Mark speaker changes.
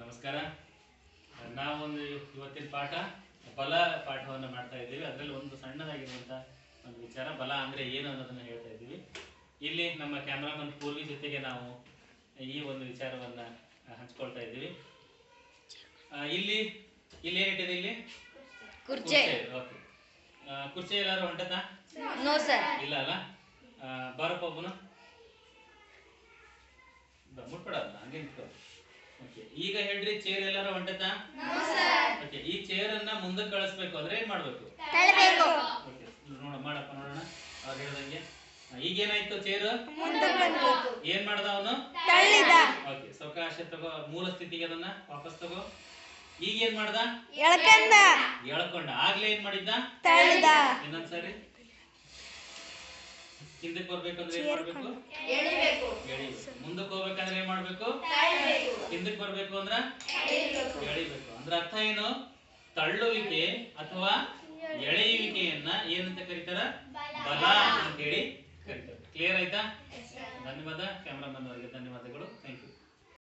Speaker 1: ನಮಸ್ಕಾರ. ನಾವೊಂದು ಇವತ್ತಿನ ಪಾಠ ಬಲ ಪಾಠವನ್ನು ಮಾಡ್ತಾ ಇದ್ದೀವಿ. ಅದರಲ್ಲಿ ಒಂದು ಸಣ್ಣದಾಗಿರುವಂಥ ಒಂದು ವಿಚಾರ ಬಲ ಅಂದರೆ ಏನು ಅನ್ನೋದನ್ನು ಹೇಳ್ತಾ ಇದ್ದೀವಿ. ಇಲ್ಲಿ ನಮ್ಮ ಕ್ಯಾಮ್ರಾಮನ್ ಪೂರ್ವಿ ಜೊತೆಗೆ ನಾವು ಈ ಒಂದು ವಿಚಾರವನ್ನು ಹಂಚ್ಕೊಳ್ತಾ ಇದ್ದೀವಿ. ಇಲ್ಲಿ ಇಲ್ಲಿ ಏನಿಟ್ಟಿದೆ? ಇಲ್ಲಿ ಕುರ್ಚಿ. ಓಕೆ, ಕುರ್ಚಿ ಎಲ್ಲಾರು ಹೊಂಟದ? ಇಲ್ಲ ಅಲ್ಲ. ಬಾರಪ್ಪ ಒಬ್ಬನು ಮುಟ್ಬಿಡಲ್ಲ, ಹಂಗೆ ನಿಂತ್ಕೊ. ಓಕೆ, ಈಗ ಹೇಳ್ರಿ, ಚೇರ್ ಎಲ್ಲಾರು ಹೊಂಟದ? ಓಕೆ, ಈ ಚೇರ್ ಅನ್ನ ಮುಂದಕ್ಕೆ ಕಳಿಸ್ಬೇಕು ಅಂದ್ರೆ ಏನ್ ಮಾಡ್ಬೇಕು? ಓಕೆ, ಮಾಡಪ್ಪ ನೋಡೋಣ. ಅವ್ರು ಹೇಳ್ದಂಗೆ ಈಗೇನಾಯ್ತು? ಚೇರ್ ಏನ್ ಮಾಡ್ದ ಅವನು? ಓಕೆ, ಸಾವಕಾಶ ತಗೋ, ಮೂಲ ಸ್ಥಿತಿಗೆ ಅದನ್ನ ವಾಪಸ್ ತಗೋ. ಈಗ ಏನ್ ಮಾಡ್ದ? ಎಳ್ಕೊಂಡ. ಆಗ್ಲೇ ಏನ್ ಮಾಡಿದ್ದ? ಇನ್ನೊಂದ್ಸರಿ ಹಿಂದಕ್ಕೆ ಬರ್ಬೇಕಂದ್ರೆ ಏನ್ ಮಾಡ್ಬೇಕು? ಎಳಿಬೇಕು. ಮುಂದಕ್ಕೆ ಹೋಗ್ಬೇಕಂದ್ರೆ ಏನ್ ಮಾಡ್ಬೇಕು? ಹಿಂದಕ್ಕೆ ಬರ್ಬೇಕು ಅಂದ್ರ ಎಳಿಬೇಕು. ಅಂದ್ರೆ ಅರ್ಥ ಏನು? ತಳ್ಳುವಿಕೆ ಅಥವಾ ಎಳೆಯುವಿಕೆಯನ್ನ ಏನಂತ ಕರೀತಾರ? ಬಲ ಅಂತ ಹೇಳಿ ಕರೀತಾರೆ. ಕ್ಲಿಯರ್ ಆಯ್ತಾ? ಧನ್ಯವಾದ. ಕ್ಯಾಮ್ರಾಮನ್ ಅವರಿಗೆ ಧನ್ಯವಾದಗಳು. Thank you.